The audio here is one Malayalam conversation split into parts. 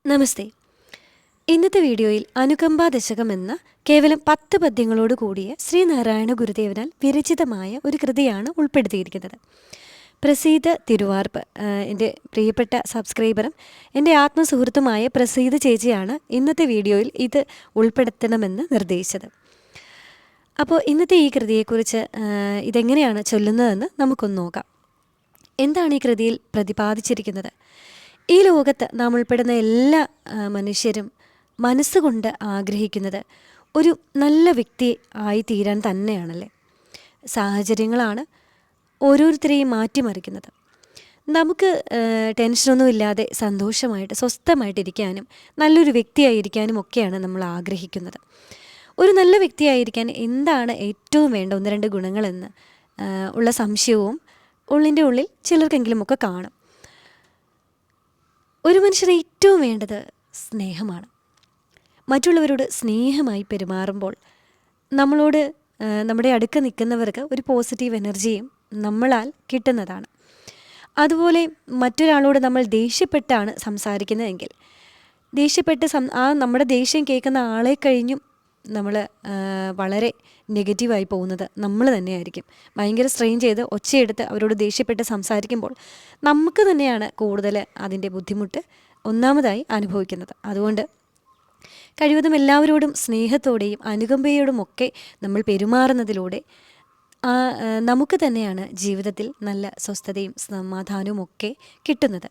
നമസ്തേ. ഇന്നത്തെ വീഡിയോയിൽ അനുകമ്പാ ദശകം എന്ന കേവലം 10 പദ്യങ്ങളോട് കൂടിയ ശ്രീനാരായണ ഗുരുദേവനാൽ വിരചിതമായ ഒരു കൃതിയാണ് ഉൾപ്പെടുത്തിയിരിക്കുന്നത്. പ്രസീത തിരുവാർപ്പ് എൻ്റെ പ്രിയപ്പെട്ട സബ്സ്ക്രൈബറും എൻ്റെ ആത്മസുഹൃത്തുമായ പ്രസീത ചേച്ചിയാണ് ഇന്നത്തെ വീഡിയോയിൽ ഇത് ഉൾപ്പെടുത്തണമെന്ന് നിർദ്ദേശിച്ചത്. അപ്പോൾ ഇന്നത്തെ ഈ കൃതിയെക്കുറിച്ച് ഇതെങ്ങനെയാണ് ചൊല്ലുന്നതെന്ന് നമുക്കൊന്ന് നോക്കാം. എന്താണ് ഈ കൃതിയിൽ പ്രതിപാദിച്ചിരിക്കുന്നത്? ഈ ലോകത്ത് നാം ഉൾപ്പെടുന്ന എല്ലാ മനുഷ്യരും മനസ്സുകൊണ്ട് ആഗ്രഹിക്കുന്നത് ഒരു നല്ല വ്യക്തി ആയി തീരാൻ തന്നെയാണല്ലേ. സാഹചര്യങ്ങളാണ് ഓരോരുത്തരെയും മാറ്റിമറിക്കുന്നത്. നമുക്ക് ടെൻഷനൊന്നുമില്ലാതെ സന്തോഷമായിട്ട് സ്വസ്ഥമായിട്ടിരിക്കാനും നല്ലൊരു വ്യക്തിയായിരിക്കാനും ഒക്കെയാണ് നമ്മൾ ആഗ്രഹിക്കുന്നത്. ഒരു നല്ല വ്യക്തിയായിരിക്കാൻ എന്താണ് ഏറ്റവും വേണ്ട 1-2 ഗുണങ്ങളെന്ന് ഉള്ള സംശയവും ഉള്ളിൻ്റെ ഉള്ളിൽ ചിലർക്കെങ്കിലുമൊക്കെ കാണും. ഒരു മനുഷ്യന് ഏറ്റവും വേണ്ടത് സ്നേഹമാണ്. മറ്റുള്ളവരോട് സ്നേഹമായി പെരുമാറുമ്പോൾ നമ്മളോട് നമ്മുടെ അടുക്ക നിൽക്കുന്നവർക്ക് ഒരു പോസിറ്റീവ് എനർജിയും നമ്മളാൽ കിട്ടുന്നതാണ്. അതുപോലെ മറ്റൊരാളോട് നമ്മൾ ദേഷ്യപ്പെട്ടാണ് സംസാരിക്കുന്നതെങ്കിൽ ദേഷ്യപ്പെട്ട് നമ്മുടെ ദേഷ്യം കേൾക്കുന്ന ആളെ കഴിഞ്ഞും നമ്മൾ വളരെ നെഗറ്റീവായി പോകുന്നത് നമ്മൾ തന്നെയായിരിക്കും. ഭയങ്കര സ്ട്രെയിൻ ചെയ്ത് ഒച്ചയെടുത്ത് അവരോട് ദേഷ്യപ്പെട്ട് സംസാരിക്കുമ്പോൾ നമുക്ക് തന്നെയാണ് കൂടുതൽ അതിൻ്റെ ബുദ്ധിമുട്ട് ഒന്നാമതായി അനുഭവിക്കുന്നത്. അതുകൊണ്ട് കഴിവതും എല്ലാവരോടും സ്നേഹത്തോടെയും അനുകമ്പയോടുമൊക്കെ നമ്മൾ പെരുമാറുന്നതിലൂടെ നമുക്ക് തന്നെയാണ് ജീവിതത്തിൽ നല്ല സ്വസ്ഥതയും സമാധാനവും ഒക്കെ കിട്ടുന്നത്.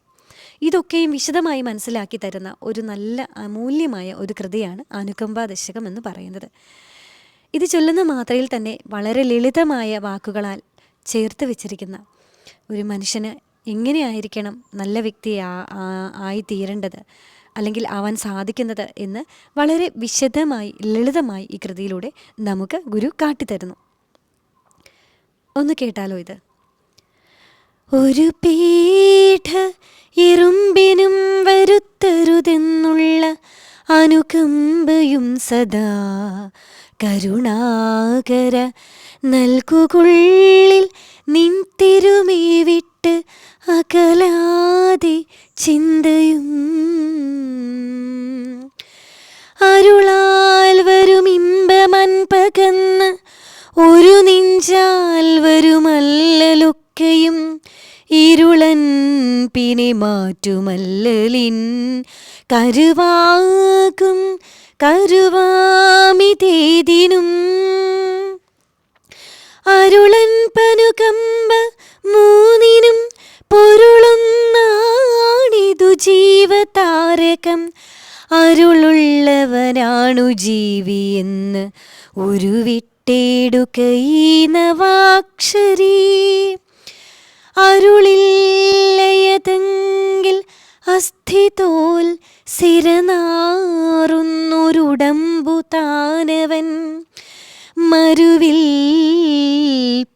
ഇതൊക്കെയും വിശദമായി മനസ്സിലാക്കി തരുന്ന ഒരു നല്ല അമൂല്യമായ ഒരു കൃതിയാണ് അനുകമ്പാ ദശകം എന്ന് പറയുന്നത്. ഇത് ചൊല്ലുന്ന മാത്രയിൽ തന്നെ വളരെ ലളിതമായ വാക്കുകളാൽ ചേർത്ത് വെച്ചിരിക്കുന്ന ഒരു മനുഷ്യന് എങ്ങനെയായിരിക്കണം നല്ല വ്യക്തി ആയി തീരേണ്ടത് അല്ലെങ്കിൽ ആവാൻ സാധിക്കുന്നത് എന്ന് വളരെ വിശദമായി ലളിതമായി ഈ കൃതിയിലൂടെ നമുക്ക് ഗുരു കാട്ടിത്തരുന്നു. ഒന്ന് കേട്ടാലോ ഇത്? ഒരു പീഠ ഇരുമ്പിനും വരുത്തരുതെന്നുള്ള അനുകമ്പയും സദാ കരുണാകര നൽകുകുള്ളിൽ നിൻ തിരുമേ വിട്ട് അകലാതെ ചിന്തയും അരുളാൽ വരും ഇമ്പമൻപകന്ന് ഒരു നെഞ്ചാൽ വരുമല്ലലൊക്കെയും ഇരുളൻ പിനെ മാറ്റുമല്ലലിൻ കരുവാകും കരുവാമിതേതിനും അരുളൻ പനുകമ്പ മൂന്നിനും പൊരുളുന്നാണിതു ജീവതാരകം അരുളുള്ളവനാണു ജീവിയെന്ന് ഒരു വിട്ടേടുകഈ നവാക്ഷരീ അരുളില്ലയതെങ്കിൽ അസ്ഥിതോൽ സിരനാറുന്നൊരുടമ്പു താനവൻ മരുവിൽ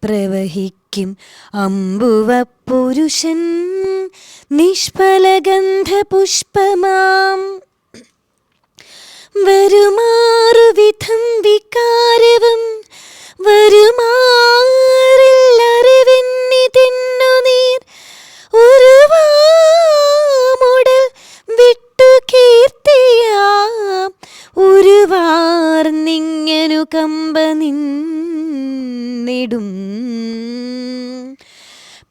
പ്രവഹിക്കും അമ്പുവ പുരുഷൻ നിഷ്ഫലഗന്ധ പുഷ്പമാം വരുമാറുവിധം വികാരവും വരുമാറില്ലറിവെന്നിതെന്നു നീർ ഉരുവാമുടൽ വിട്ടു കീർത്തിയാം ഉരുവാർന്നിങ്ങനു കമ്പ നിന്നിടും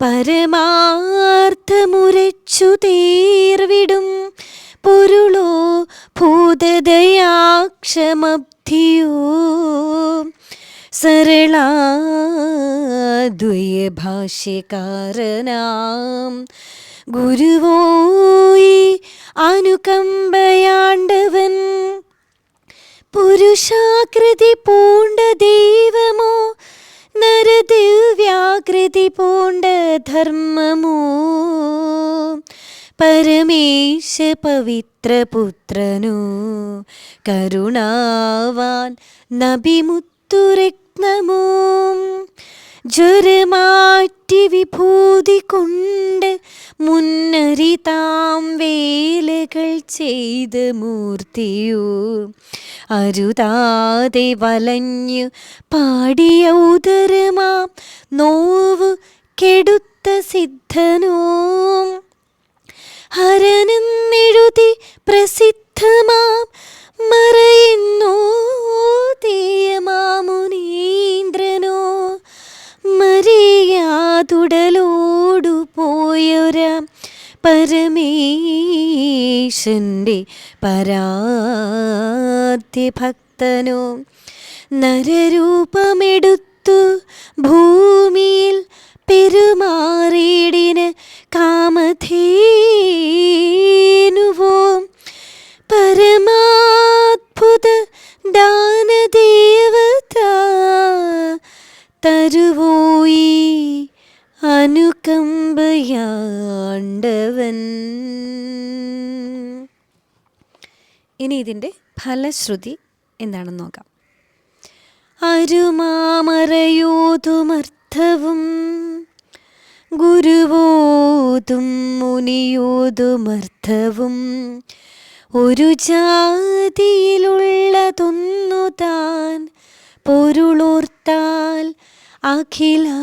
പരമാർത്ഥമുരച്ചു തീർവിടും പൊരുളോ ഭൂതദയാക്ഷമബ്ധിയോ സരളാദ്വയഭാഷ്യകാരനാം ഗുരുവോയി അനുകമ്പയാണ്ടവൻ പുരുഷാകൃതി പൂണ്ട ദൈവമോ നരദിവ്യാകൃതി പൂണ്ട ധർമ്മമോ പരമേശ പവിത്രപുത്രനോ കരുണാവാൻ നബിമുത്തുരത്നമോ ജ്വരമാറ്റി വിഭൂതി കൊണ്ട് മുന്നരിതാം വേലകൾ ചെയ്ത മൂർത്തിയോ അരുതാതെ വലഞ്ഞു പാടിയ ഉദരമാം നോവു കെടുത്ത സിദ്ധനോ ഹരനെന്നെഴുതി പ്രസിദ്ധമാം മറയുന്നു തീയമാമുനീന്ദ്രനോ മറിയാതുടലോടു പോയൊരാ പരമേശന്റെ പരാധ്യഭക്തനോ നരരൂപമെടുത്തു ഭൂമിയിൽ പെരുമാറിയിടിന് കാമധേനുവോ പരമാത്ഭുത ദാനദേവത തരുവോയി അനുകമ്പയാണ്ടവൻ. ഇനി ഇതിൻ്റെ ഫലശ്രുതി എന്താണെന്ന് നോക്കാം. അരുമാമറയോതുമർത്ഥവും ഗുരുവോതും മുനിയോതുമർത്ഥവും ഒരു ജാതിയിലുള്ളതൊന്നു താൻ പൊരുളോർത്താൽ അഖിലാഗമത്തിനും